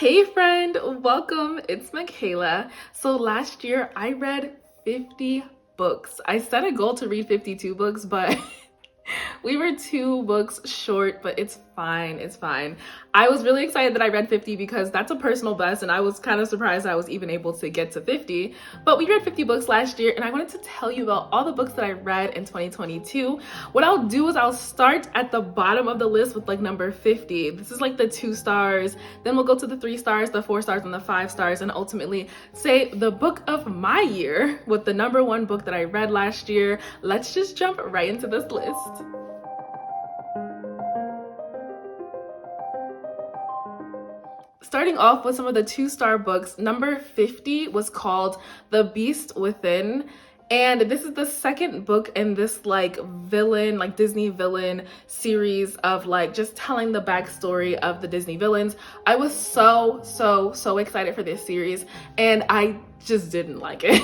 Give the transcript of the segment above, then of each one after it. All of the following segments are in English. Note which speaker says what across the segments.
Speaker 1: Hey friend, welcome. It's Michaela. So last year I read 50 books. I set a goal to read 52 books, but we were 2 books short, but it's fine. It's fine. I was really excited that I read 50 because that's a personal best, and I was kind of surprised I was even able to get to 50. But we read 50 books last year, and I wanted to tell you about all the books that I read in 2022. What I'll do is I'll start at the bottom of the list with like number 50. This is like the 2 stars. Then we'll go to the 3 stars, the 4 stars, and the 5 stars, and ultimately say the book of my year with the number 1 book that I read last year. Let's just jump right into this list. Starting off with some of the 2-star books, number 50 was called The Beast Within. And this is the second book in this like villain, like Disney villain series of like just telling the backstory of the Disney villains. I was so excited for this series, and I just didn't like it.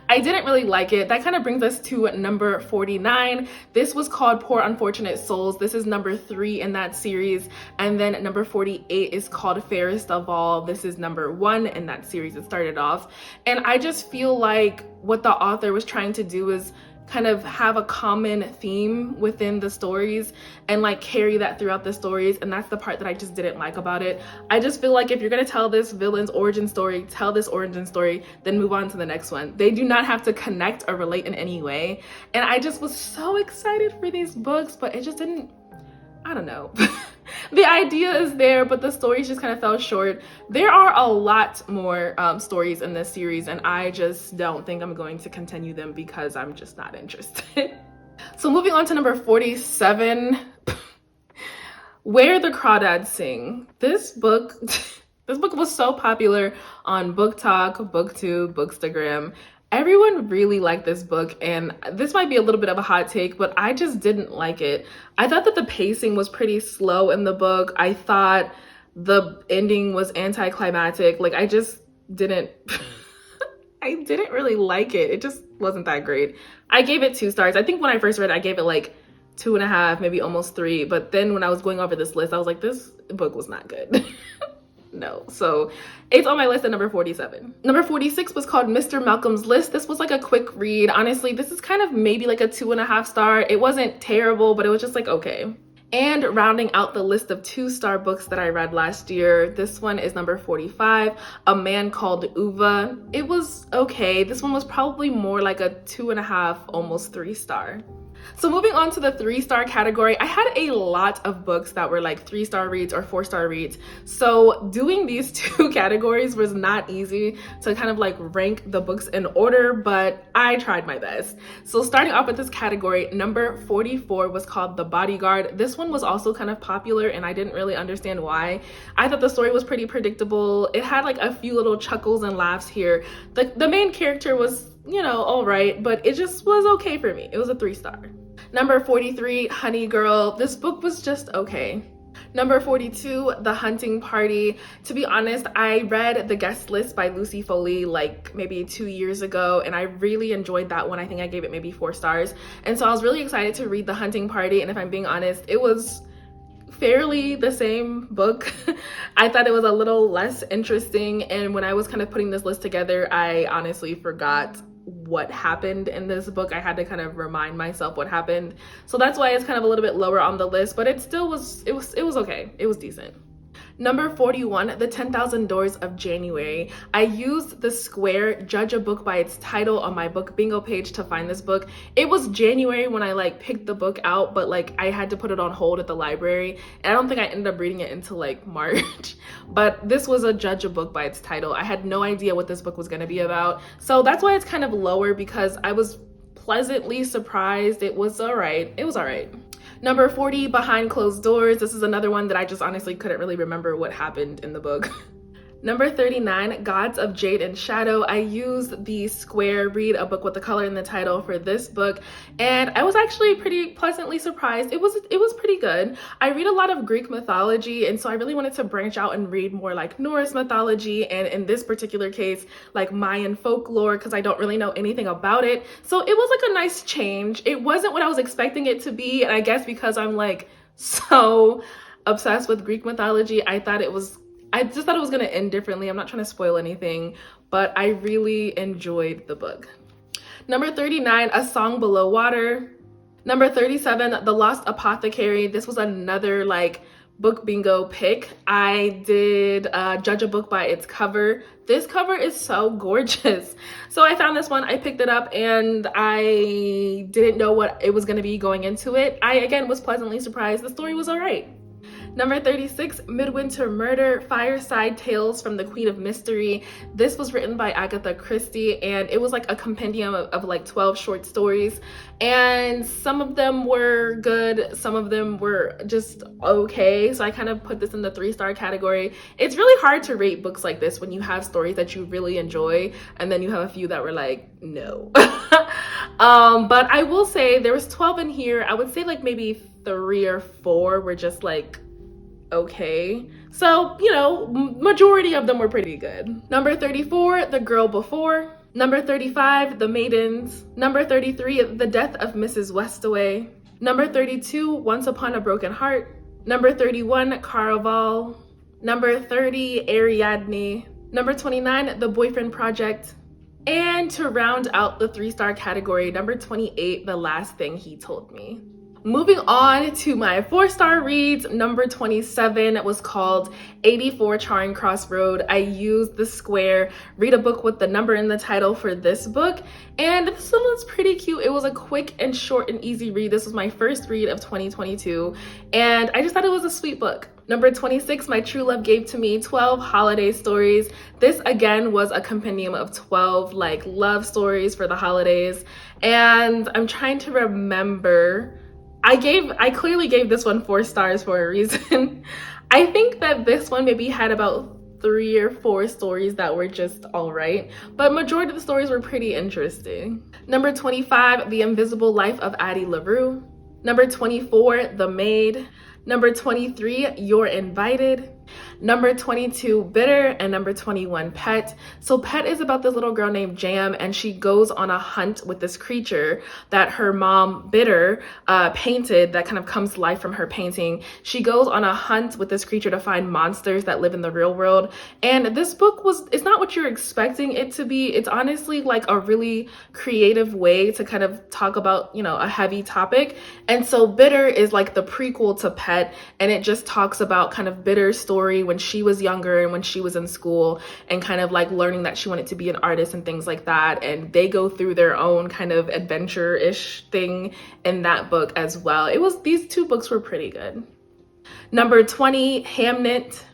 Speaker 1: I didn't really like it. That kind of brings us to number 49. This was called Poor Unfortunate Souls. This is number 3 in that series. And then number 48 is called Fairest of All. This is number 1 in that series. It started off. And I just feel like what the author was trying to do is kind of have a common theme within the stories and like carry that throughout the stories, and that's the part that I just didn't like about it. I just feel like if you're gonna tell this villain's origin story, tell this origin story, then move on to the next one. They do not have to connect or relate in any way, and I just was so excited for these books, but it just didn't, I don't know. The idea is there, but the stories just kind of fell short. There are a lot more stories in this series, and I just don't think I'm going to continue them because I'm just not interested. So moving on to number 47, Where the Crawdads Sing. This book was so popular on Book Talk, BookTube, Bookstagram. Everyone really liked this book, and this might be a little bit of a hot take, but I just didn't like it. I thought that the pacing was pretty slow in the book. I thought the ending was anticlimactic. Like, I just didn't, I didn't really like it. It just wasn't that great. I gave it 2 stars. I think when I first read it, I gave it like 2.5, maybe almost 3. But then when I was going over this list, I was like, this book was not good. No, so it's on my list at number 47. Number 46 was called Mr. Malcolm's List. This was like a quick read. Honestly, this is kind of maybe like a 2.5 star. It wasn't terrible, but it was just like, okay. And rounding out the list of 2-star books that I read last year, this one is number 45, A Man Called Ove. It was okay. This one was probably more like a 2.5, almost 3 star. So moving on to the 3-star category, I had a lot of books that were like 3-star reads or 4-star reads. So doing these 2 categories was not easy to kind of like rank the books in order, but I tried my best. So starting off with this category, number 44 was called The Bodyguard. This one was also kind of popular, and I didn't really understand why. I thought the story was pretty predictable. It had like a few little chuckles and laughs here. The main character was, you know, all right, but it just was okay for me. It was a 3-star. Number 43, Honey Girl. This book was just okay. Number 42, The Hunting Party. To be honest, I read The Guest List by Lucy Foley like maybe 2 years ago, and I really enjoyed that one. I think I gave it maybe 4 stars. And so I was really excited to read The Hunting Party, and if I'm being honest, it was fairly the same book. I thought it was a little less interesting, and when I was kind of putting this list together, I honestly forgot what happened in this book. I had to kind of remind myself what happened. So that's why it's kind of a little bit lower on the list, but it still was, it was okay. It was decent. Number 41, The 10,000 Doors of January. I used the square judge a book by its title on my book bingo page to find this book. It was January when I like picked the book out, but like I had to put it on hold at the library, and I don't think I ended up reading it until like March. But this was a judge a book by its title. I had no idea what this book was going to be about, so that's why it's kind of lower, because I was pleasantly surprised. It was all right. It was all right. Number 40, Behind Closed Doors. This is another one that I just honestly couldn't really remember what happened in the book. Number 39, Gods of Jade and Shadow. I used the square read a book with the color in the title for this book, and I was actually pretty pleasantly surprised. It was pretty good. I read a lot of Greek mythology, and so I really wanted to branch out and read more like Norse mythology, and in this particular case, like Mayan folklore, because I don't really know anything about it. So it was like a nice change. It wasn't what I was expecting it to be, and I guess because I'm like so obsessed with Greek mythology, I thought it was I just thought it was gonna end differently. I'm not trying to spoil anything, but I really enjoyed the book. Number 39, A Song Below Water. Number 37, The Lost Apothecary. This was another like book bingo pick. I did judge a book by its cover. This cover is so gorgeous. So I found this one, I picked it up, and I didn't know what it was gonna be going into it. I, again, was pleasantly surprised. The story was all right. Number 36, Midwinter Murder, Fireside Tales from the Queen of Mystery. This was written by Agatha Christie, and it was like a compendium of like 12 short stories. And some of them were good, some of them were just okay. So I kind of put this in the 3-star category. It's really hard to rate books like this when you have stories that you really enjoy, and then you have a few that were like, no. But I will say there was 12 in here. I would say like maybe 3 or 4 were just like, okay. So, you know, majority of them were pretty good. Number 34, The Girl Before. Number 35, The Maidens. Number 33, The Death of Mrs. Westaway. Number 32, Once Upon a Broken Heart. Number 31, Caraval. Number 30, Ariadne. Number 29, The Boyfriend Project. And to round out the 3-star category, number 28, The Last Thing He Told Me. Moving on to my 4-star reads, number 27 was called 84 Charing Cross Road. I used the square read a book with the number in the title for this book, and this one was pretty cute. It was a quick and short and easy read. This was my first read of 2022, and I just thought it was a sweet book. Number 26, My True Love Gave to Me 12 Holiday Stories. This again was a compendium of 12 like love stories for the holidays, and I'm trying to remember. I clearly gave this one 4 stars for a reason. I think that this one maybe had about 3 or 4 stories that were just all right, but majority of the stories were pretty interesting. Number 25, The Invisible Life of Addie LaRue. Number 24, The Maid. Number 23, You're Invited. Number 22, Bitter, and number 21, Pet. So Pet is about this little girl named Jam, and she goes on a hunt with this creature that her mom, Bitter, painted that kind of comes to life from her painting. She goes on a hunt with this creature to find monsters that live in the real world. And this book it's not what you're expecting it to be. It's honestly like a really creative way to kind of talk about, you know, a heavy topic. And so Bitter is like the prequel to Pet, and it just talks about kind of Bitter's story when she was younger and when she was in school, and kind of like learning that she wanted to be an artist and things like that. And they go through their own kind of adventure-ish thing in that book as well. These 2 books were pretty good. Number 20, Hamnet.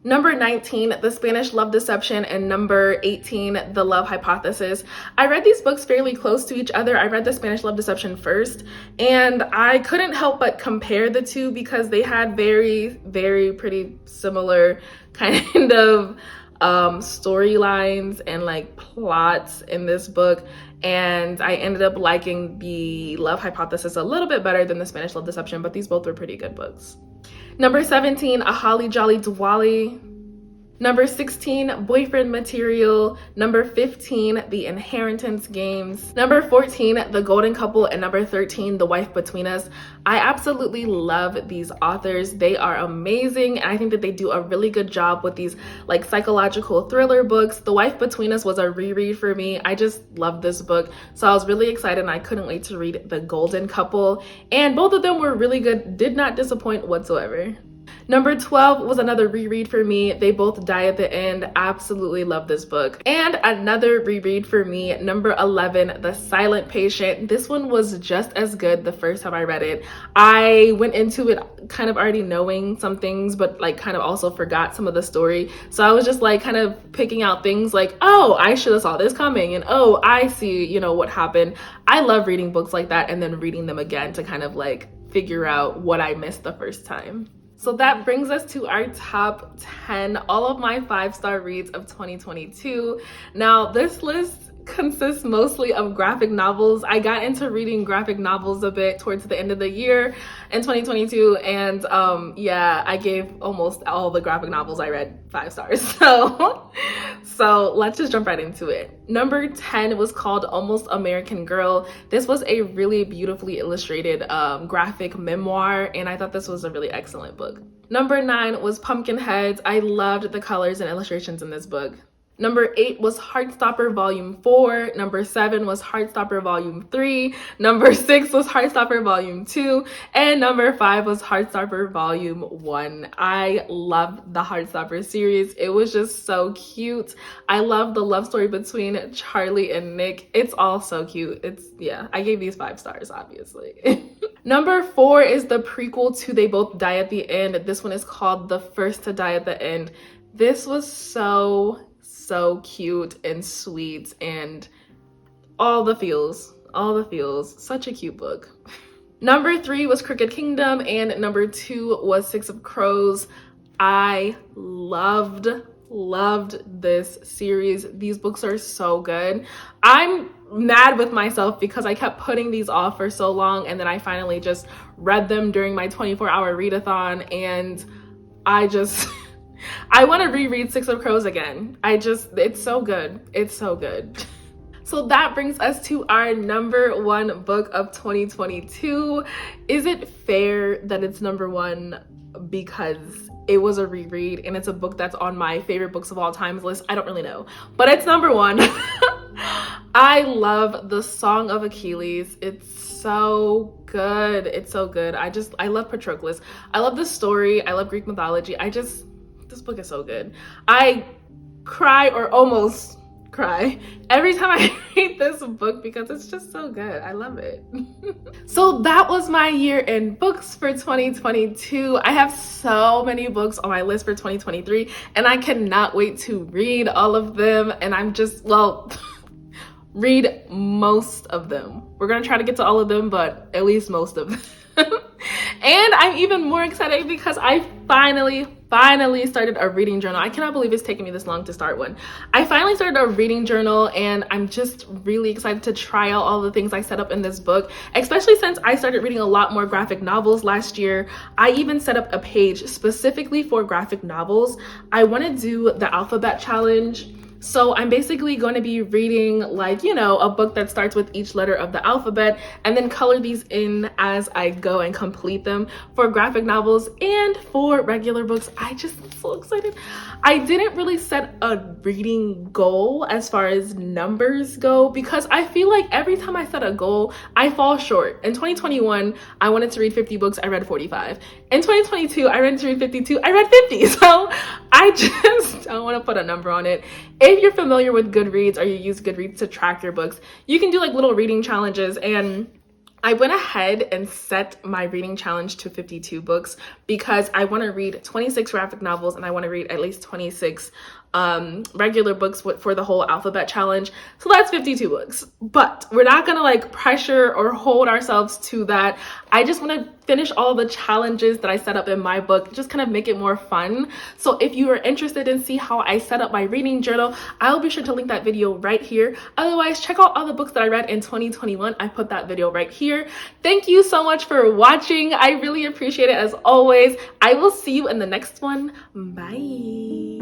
Speaker 1: Number 19, The Spanish Love Deception, and number 18, The Love Hypothesis. I read these books fairly close to each other. I read The Spanish Love Deception first, and I couldn't help but compare the 2 because they had very, very pretty similar kind of storylines and like plots in this book. And I ended up liking The Love Hypothesis a little bit better than The Spanish Love Deception, but these both were pretty good books. Number 17, A Holly Jolly Diwali. Number 16, Boyfriend Material. Number 15, The Inheritance Games. Number 14, The Golden Couple. And number 13, The Wife Between Us. I absolutely love these authors. They are amazing, and I think that they do a really good job with these like psychological thriller books. The Wife Between Us was a reread for me. I just love this book, so I was really excited, and I couldn't wait to read The Golden Couple. And both of them were really good, did not disappoint whatsoever. Number 12 was another reread for me. They both die at the end. Absolutely love this book. And another reread for me, number 11, The Silent Patient. This one was just as good the first time I read it. I went into it kind of already knowing some things, but like kind of also forgot some of the story. So I was just like kind of picking out things like, oh, I should have saw this coming, and oh, I see, you know, what happened. I love reading books like that and then reading them again to kind of like figure out what I missed the first time. So that brings us to our top 10, all of my 5-star reads of 2022. Now, this list consists mostly of graphic novels. I got into reading graphic novels a bit towards the end of the year in 2022, and yeah, I gave almost all the graphic novels I read 5 stars. So let's just jump right into it. Number 10 was called Almost American Girl. This was a really beautifully illustrated graphic memoir, and I thought this was a really excellent book. Number 9 was Pumpkinheads. I loved the colors and illustrations in this book. Number 8 was Heartstopper Volume 4. Number 7 was Heartstopper Volume 3. Number 6 was Heartstopper Volume 2. And number 5 was Heartstopper Volume 1. I love the Heartstopper series. It was just so cute. I love the love story between Charlie and Nick. It's all so cute. Yeah, I gave these 5 stars, obviously. Number 4 is the prequel to They Both Die at the End. This one is called The First to Die at the End. This was so cute and sweet and all the feels. Such a cute book. Number 3 was Crooked Kingdom, and number 2 was Six of Crows. I loved this series. These books are so good. I'm mad with myself because I kept putting these off for so long, and then I finally just read them during my 24-hour readathon, and I want to reread Six of Crows again. It's so good. It's so good. So that brings us to our number 1 book of 2022. Is it fair that it's number 1 because it was a reread and it's a book that's on my favorite books of all times list? I don't really know, but it's number 1. I love The Song of Achilles. It's so good. It's so good. I love Patroclus. I love the story. I love Greek mythology. This book is so good. I cry or almost cry every time I read this book because it's just so good. I love it. So that was my year in books for 2022. I have so many books on my list for 2023 and I cannot wait to read all of them, and read most of them. We're gonna try to get to all of them, but at least most of them. And I'm even more excited because I finally started a reading journal. I cannot believe it's taken me this long to start one. I finally started a reading journal, and I'm just really excited to try out all the things I set up in this book, especially since I started reading a lot more graphic novels last year. I even set up a page specifically for graphic novels. I want to do the alphabet challenge. So I'm basically going to be reading a book that starts with each letter of the alphabet and then color these in as I go and complete them for graphic novels and for regular books. I'm so excited. I didn't really set a reading goal as far as numbers go because I feel like every time I set a goal, I fall short. In 2021, I wanted to read 50 books. I read 45. In 2022, I wanted to read 52. I read 50. So I don't want to put a number on it. If you're familiar with Goodreads or you use Goodreads to track your books, you can do little reading challenges, and I went ahead and set my reading challenge to 52 books because I want to read 26 graphic novels and I want to read at least 26 regular books for the whole alphabet challenge. So that's 52 books, but we're not gonna pressure or hold ourselves to that. I just want to finish all the challenges that I set up in my book, just kind of make it more fun. So if you are interested in see how I set up my reading journal, I'll be sure to link that video right here. Otherwise, check out all the books that I read in 2021. I put that video right here. Thank you so much for watching. I really appreciate it as always. I will see you in the next one. Bye.